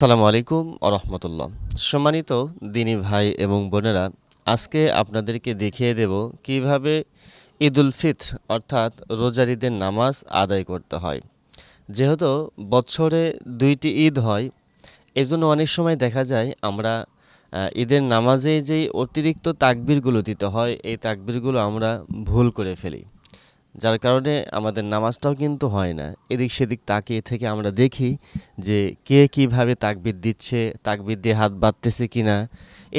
আসসালামু আলাইকুম আরহামতুল্লাহ। সম্মানিত দিনী ভাই এবং বোনেরা, আজকে আপনাদেরকে দেখিয়ে দেব কিভাবে ঈদুল ফিত্র অর্থাৎ রোজার ঈদের নামাজ আদায় করতে হয়। যেহেতু বছরে দুইটি ঈদ হয়, এজন্য অনেক সময় দেখা যায় আমরা ঈদের নামাজে যেই অতিরিক্ত তাকবীরগুলো দিতে হয়, এই তাকবীরগুলো আমরা ভুল করে ফেলি, যার কারণে আমাদের নামাজটাও কিন্তু হয় না। এদিক সেদিক তাকিয়ে থেকে আমরা দেখি যে কে কীভাবে তাকবীর দিচ্ছে, তাকবীর দিয়ে হাত বাঁধতেছে কি না,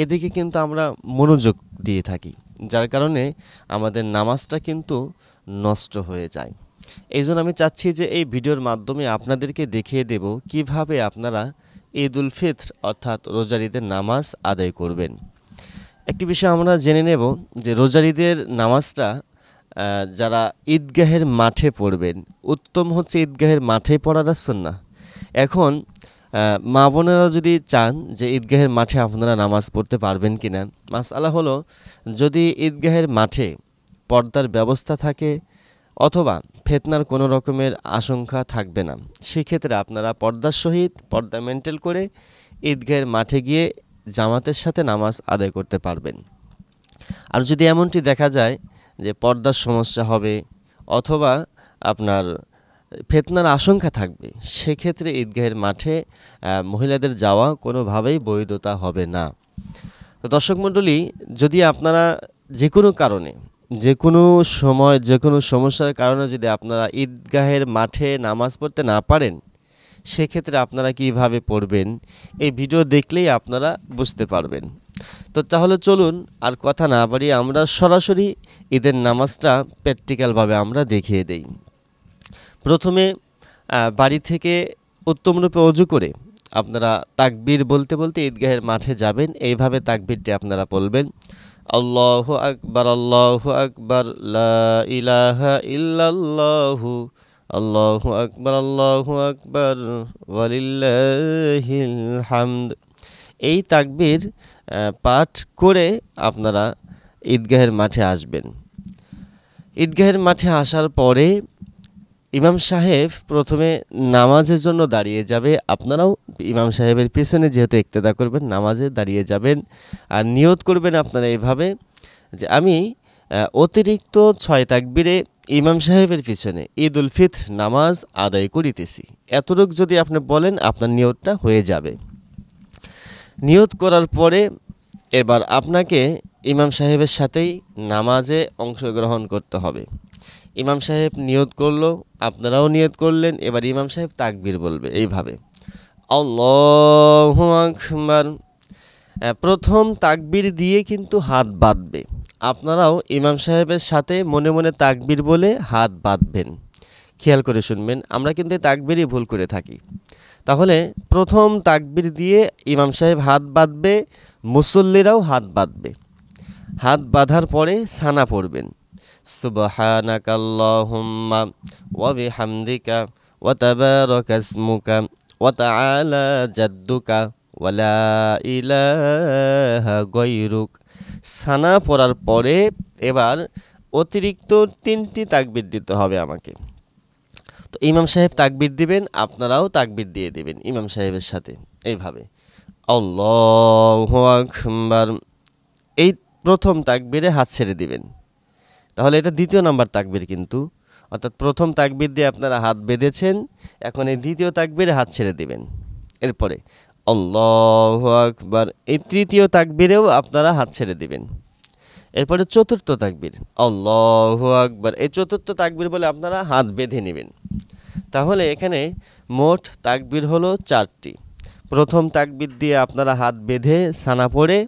এদিকে কিন্তু আমরা মনোযোগ দিয়ে থাকি, যার কারণে আমাদের নামাজটা কিন্তু নষ্ট হয়ে যায়। এই জন্য আমি চাচ্ছি যে এই ভিডিওর মাধ্যমে আপনাদেরকে দেখিয়ে দেব কিভাবে আপনারা ঈদুল ফিত্র অর্থাৎ রোজার ঈদের নামাজ আদায় করবেন। একটি বিষয় আমরা জেনে নেব যে রোজার ঈদের নামাজটা যারা ঈদগাহের মাঠে পড়বেন, উত্তম হচ্ছে ঈদগাহের মাঠে পড়ার সুন্নাহ। এখন মা বোনেরা যদি চান যে ঈদগাহের মাঠে আপনারা নামাজ পড়তে পারবেন কি না, মাসআলা হলো যদি ঈদগাহের মাঠে পর্দার ব্যবস্থা থাকে অথবা ফিতনার কোনো রকমের আশঙ্কা থাকবে না, সেক্ষেত্রে আপনারা পর্দার সহিত পর্দা মেনটেন করে ঈদগাহের মাঠে গিয়ে জামাতের সাথে নামাজ আদায় করতে পারবেন। আর যদি এমনটি দেখা যায় যে পর্দার সমস্যা হবে অথবা আপনার ফিতনার আশঙ্কা থাকবে, সেক্ষেত্রে ঈদগাহের মাঠে মহিলাদের যাওয়া কোনোভাবেই বৈধতা হবে না। তো দর্শক মণ্ডলী, যদি আপনারা যে কোনো কারণে, যে কোনো সময়, যে কোনো সমস্যার কারণে যদি আপনারা ঈদগাহের মাঠে নামাজ পড়তে না পারেন, সেক্ষেত্রে আপনারা কিভাবে পড়বেন এই ভিডিও দেখলেই আপনারা বুঝতে পারবেন। তো তাহলে চলুন আর কথা না বাড়িয়ে আমরা সরাসরি ঈদের নামাজটা প্র্যাকটিক্যালভাবে আমরা দেখিয়ে দেই। প্রথমে বাড়ি থেকে উত্তমরূপে অজু করে আপনারা তাকবীর বলতে বলতে ঈদগাহের মাঠে যাবেন। এইভাবে তাকবীরটি আপনারা বলবেন, আল্লাহু আকবার, আল্লাহু আকবার, লা ইলাহা ইল্লাল্লাহু, আল্লাহু আকবার, আল্লাহু আকবার, ওয়ালিল্লাহিল হামদ। এই তাকবীর পাঠ করে আপনারা ঈদগাহের মাঠে আসবেন। ঈদগাহের মাঠে আসার পরে ইমাম সাহেব প্রথমে নামাজের জন্য দাঁড়িয়ে যাবে। আপনারাও ইমাম সাহেবের পিছনে যেহেতু ইক্তেদা করবেন, নামাজে দাঁড়িয়ে যাবেন আর নিয়ত করবেন আপনারা এইভাবে যে আমি অতিরিক্ত 6 তাকবীরে ইমাম সাহেবের পিছনে ঈদুল ফিত্র নামাজ আদায় করিতেছি। এতটুকু যদি আপনি বলেন, আপনার নিয়তটা হয়ে যাবে। নিয়ত করার পরে এবার আপনাকে ইমাম সাহেবের সাথেই নামাজে অংশগ্রহণ করতে হবে। ইমাম সাহেব নিয়ত করলো, আপনারাও নিয়ত করলেন, এবার ইমাম সাহেব তাকবীর বলবে এইভাবে, আল্লাহু আকবার। প্রথম তাকবীর দিয়ে কিন্তু হাত বাঁধবে। আপনারাও ইমাম সাহেবের সাথে মনে মনে তাকবীর বলে হাত বাঁধবেন। খেয়াল করে শুনবেন, আমরা কিন্তু তাকবীরই ভুল করে থাকি। তাহলে প্রথম তাকবীর দিয়ে ইমাম সাহেব হাত বাঁধবে, মুসল্লিরাও হাত বাঁধবে। হাত বাঁধার পরে সানা পড়বেন, সুবহানাকাল্লাহুম্মা ওয়া বিহামদিকা ওয়া তাবারাকা ইসমুকা ওয়া তাআলা জাদ্দুকা ওয়া লা ইলাহা গায়রুক। সানা পড়ার পরে এবার অতিরিক্ত 3টি তাকবীর দিতে হবে আমাকে। তো ইমাম সাহেব তাকবীর দিবেন, আপনারাও তাকবীর দিয়ে দিবেন ইমাম সাহেবের সাথে এইভাবে, আল্লাহু আকবার। এই প্রথম তাকবীরে হাত ছেড়ে দিবেন। তাহলে এটা দ্বিতীয় নাম্বার তাকবীর কিন্তু, অর্থাৎ প্রথম তাকবীর দিয়ে আপনারা হাত বেঁধেছেন, এখন এই দ্বিতীয় তাকবীরে হাত ছেড়ে দিবেন। এরপরে আল্লাহু আকবার, এই তৃতীয় তাকবীরেও আপনারা হাত ছেড়ে দিবেন। এরপরে চতুর্থ তাকবীর, আল্লাহু আকবার, এই চতুর্থ তাকবীর বলে আপনারা হাত বেঁধে নেবেন। তাহলে এখানে মোট তাকবীর হলো 4টি। প্রথম তাকবীর দিয়ে আপনারা হাত বেঁধে সানা পড়ে,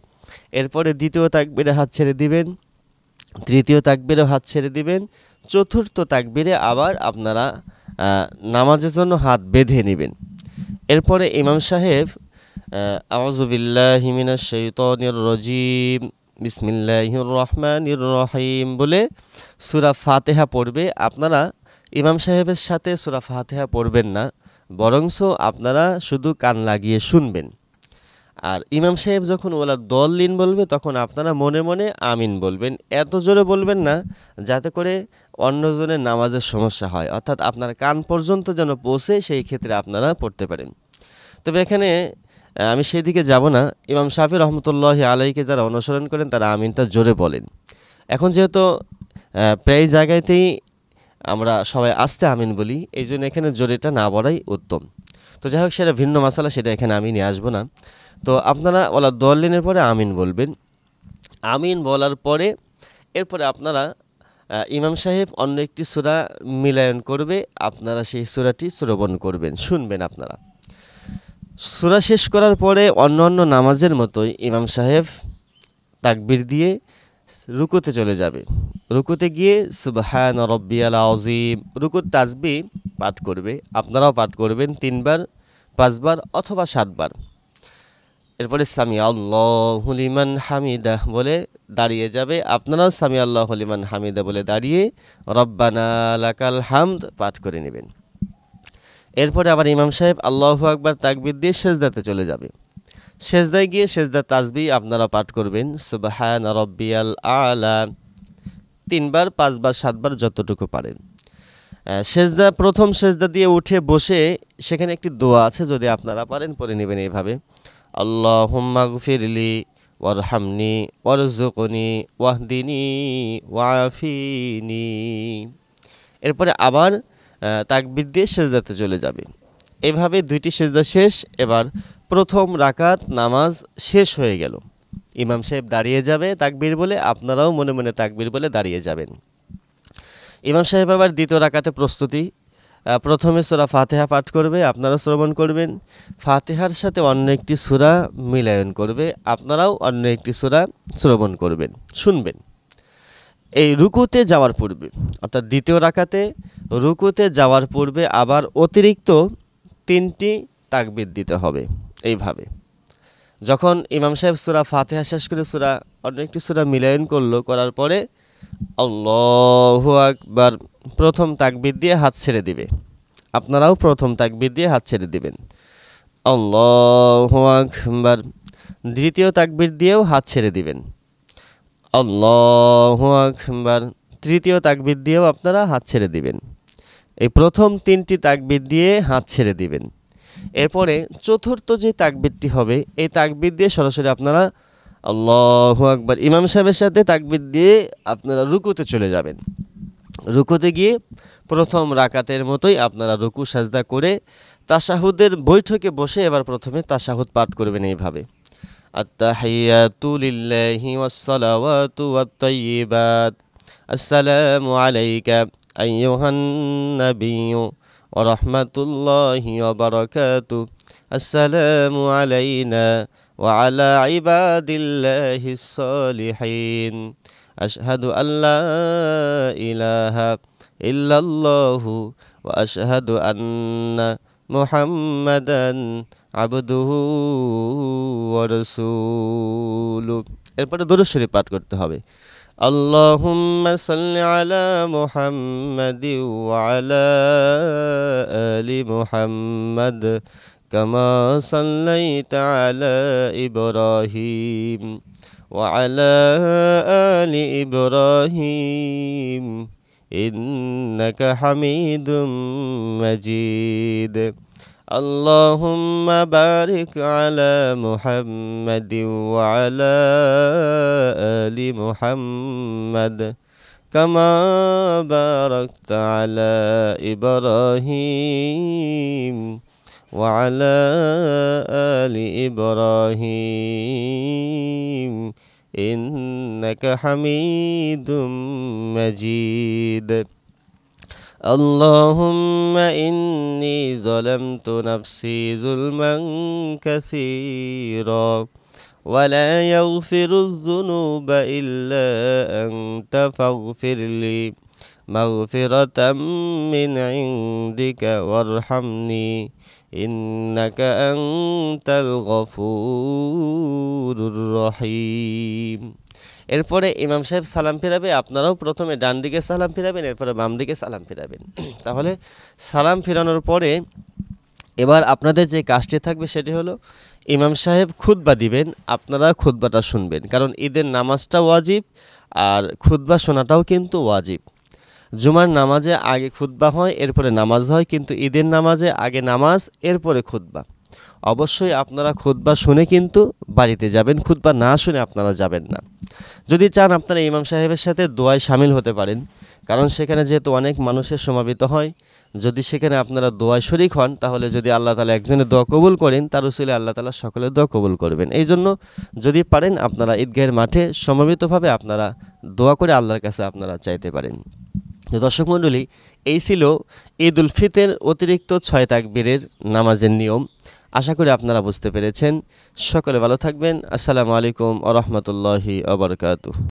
এরপরে দ্বিতীয় তাকবীরে হাত ছেড়ে দিবেন, তৃতীয় তাকবীরেও হাত ছেড়ে দিবেন, চতুর্থ তাকবীরে আবার আপনারা নামাজের জন্য হাত বেঁধে নেবেন। এরপরে ইমাম সাহেব আউযু বিল্লাহি মিনাশ শাইতানির রাজিম, বিসমিল্লাহির রহমানির রহিম বলে সূরা ফাতিহা পড়বে। আপনারা ইমাম সাহেবের সাথে সূরা ফাতিহা পড়বেন না, বরংস আপনারা শুধু কান লাগিয়ে শুনবেন। আর ইমাম সাহেব যখন ওলা দল্লিন বলবে, তখন আপনারা মনে মনে আমিন বলবেন। এত জোরে বলবেন না যাতে করে অন্যজনের নামাজের সমস্যা হয়, অর্থাৎ আপনার কান পর্যন্ত যেন পৌঁছে, সেই ক্ষেত্রে আপনারা পড়তে পারেন। তবে এখানে আমি সেই দিকে যাব না। ইমাম শাফি রহমতুল্লাহি আলাইকে যারা অনুসরণ করেন তারা আমিনটা জোরে বলেন। এখন যেহেতু প্রায় জায়গাতেই আমরা সবাই আস্তে আমিন বলি, এই জন্য এখানে জোরেটা না বলাই উত্তম। তো যাই হোক, সেটা ভিন্ন মাসালা, সেটা এখানে আমি নিয়ে আসবো না। তো আপনারা ওলা দলিনের পরে আমিন বলবেন। আমিন বলার পরে এরপরে আপনারা ইমাম সাহেব অন্য একটি সূরা মিলায়ন করবে, আপনারা সেই সূরাটি শ্রবণ করবেন, শুনবেন। আপনারা সূরা শেষ করার পরে অন্য অন্য নামাজের মতোই ইমাম সাহেব তাকবীর দিয়ে রুকুতে চলে যাবে। রুকুতে গিয়ে সুবহান রব্বিয়াল আযীম রুকুত তাসবিহ পাঠ করবে। আপনারাও পাঠ করবেন 3 বার, 5 বার অথবা 7 বার। এরপরে সামি আল্লাহু লিমান হামিদা বলে দাঁড়িয়ে যাবে। আপনারাও সামি আল্লাহু লিমান হামিদা বলে দাঁড়িয়ে রব্বানা লাকাল হামদ পাঠ করে নেবেন। এরপরে আবার ইমাম সাহেব আল্লাহু আকবার তাকবীর দিয়ে সেজদাতে চলে যাবে। সেজদায় গিয়ে সেজদা তাসবিহ আপনারা পাঠ করবেন সুবহান রব্বিয়াল আলা 3 বার, 5 বার, 7 বার যতটুকু পারেন। সেজদা প্রথম সেজদা দিয়ে উঠে বসে সেখানে একটি দোয়া আছে, যদি আপনারা পারেন পড়ে নেবেন এইভাবে: আল্লাহুম্মা গফিরলি ওয়ারহামনি ওয়ারযুকনি ওয়াহদিনি ওয়াফিনি। এরপরে আবার তাকবীর দিয়ে সেজদাতে চলে যাবে। এভাবে 2টি সেজদা শেষ। এবার প্রথম রাকাত নামাজ শেষ হয়ে গেল। ইমাম সাহেব দাঁড়িয়ে যাবে তাকবীর বলে, আপনারাও মনে মনে তাকবীর বলে দাঁড়িয়ে যাবেন। ইমাম সাহেব আবার দ্বিতীয় রাকাতে প্রস্তুতি। প্রথমে সূরা ফাতিহা পাঠ করবে, আপনারা শ্রবণ করবেন। ফাতিহার সাথে অন্য একটি সূরা মিলায়ন করবে, আপনারাও অন্য একটি সূরা শ্রবণ করবেন, শুনবেন। এই রুকুতে যাওয়ার পূর্বে, অর্থাৎ দ্বিতীয় রাকাতে রুকুতে যাওয়ার পূর্বে আবার অতিরিক্ত 3টি তাকবীর দিতে হবে। এইভাবে যখন ইমাম সাহেব সূরা ফাতিহা শেষ করে অন্য একটি সূরা মিলায়ন করার পরে আল্লাহু আকবার প্রথম তাকবীর দিয়ে হাত ছেড়ে দিবে। আপনারাও প্রথম তাকবীর দিয়ে হাত ছেড়ে দিবেন। আল্লাহু আকবার দ্বিতীয় তাকবীর দিয়েও হাত ছেড়ে দিবেন। আল্লাহু আকবার তৃতীয় তাকবীর দিয়েও আপনারা হাত ছেড়ে দিবেন। এই প্রথম 3টি তাকবীর দিয়ে হাত ছেড়ে দিবেন। এরপরে চতুর্থ যে তাকবীরটি হবে, এই তাকবীর দিয়ে সরাসরি আপনারা আল্লাহু আকবার ইমাম সাহেবের সাথে তাকবীর দিয়ে আপনারা রুকুতে চলে যাবেন। রুকুতে গিয়ে প্রথম রাকাতের মতোই আপনারা রুকু সাজদা করে তাশাহুদের বৈঠকে বসে এবার প্রথমে তাশাহুদ পাঠ করবেন এইভাবে: আত্তাহিয়াতু লিল্লাহি ওয়াসসালাওয়াতু ওয়াত-তাইয়্যিবাত আসসালামু আলাইকা আইয়ুহান নাবিয়্যু ওয়া রাহমাতুল্লাহি ওয়া বারাকাতুহু আসসালামু আলাইনা ওয়া আলা ইবাদিল্লাহিস সালিহিন আশহাদু আল্লা ইলাহা ইল্লাল্লাহু ওয়া আশহাদু আন্না মুহাম্মাদান আবদুহু ওয়া রাসূলুহু। এরপরে দুরূদ শরীফ পাঠ করতে হবে: আল্লাহুম্মা সাল্লি আলা মুহাম্মাদি ওয়া আলা আলি মুহাম্মাদ কামা সাল্লাইতা আলা ইব্রাহিম ওয়া আলা আলি ইব্রাহিম ইন্নাকা হামিদুম মাজিদ। আল্লাহুম্মা বারিক আলা মুহাম্মাদি ওয়া আলা আলি মুহাম্মাদ কামা বারাকতা আলা ইব্রাহিম ওয়া আলা আলি ইব্রাহিম ইন্নাকা হামিদুম মাজিদ। আল্লাহুম্মা ইন্নী যালামতু নাফসি যুলমান কাসীরা ওয়া লা ইয়াগফিরুয যুনুবা ইল্লা আনতা ফাগফিরলি মাগফিরাতাম মিন ইনদিকা ওয়ারহামনি ইন্নাকা আনতাল গফুরুর রহিম। এরপরে ইমাম সাহেব সালাম ফিরাবে, আপনারাও প্রথমে ডান দিকে সালাম ফিরাবেন, এরপরে বাম দিকে সালাম ফিরাবেন। তাহলে সালাম ফিরানোর পরে এবার আপনাদের যে কাজটি থাকবে সেটি হলো ইমাম সাহেব খুতবা দিবেন, আপনারা খুতবাটা শুনবেন। কারণ ঈদের নামাজটা ওয়াজিব আর খুতবা শোনাটাও কিন্তু ওয়াজিব। জুমার নামাজে আগে খুতবা হয়, এরপরে নামাজ হয়, কিন্তু ঈদের নামাজে আগে নামাজ এরপরে খুতবা। অবশ্যই আপনারা খুতবা শুনে কিন্তু বাড়িতে যাবেন, খুতবা না শুনে আপনারা যাবেন না। যদি চান আপনারা ইমাম সাহেবের সাথে দোয়ায় শামিল হতে পারেন, কারণ সেখানে যেহেতু অনেক মানুষের সমাবেত হয়, যদি সেখানে আপনারা দোয়ায় শরিক হন তাহলে যদি আল্লাহ তাআলা একজনের দোয়া কবুল করেন তার উসিলায় আল্লাহ তাআলা সকলের দোয়া কবুল করবেন। এই জন্য যদি পারেন আপনারা ঈদগাহের মাঠে সমবেতভাবে আপনারা দোয়া করে আল্লাহর কাছে আপনারা চাইতে পারেন। তো দর্শক মণ্ডলী, এই ছিল ঈদ উল ফিতর অতিরিক্ত 6 তাকবীরের নামাজের নিয়ম। আশা করি আপনারা বুঝতে পেরেছেন। সকলে ভালো থাকবেন। আসসালামু আলাইকুম ওয়া রাহমাতুল্লাহি ওয়া বারাকাতুহু।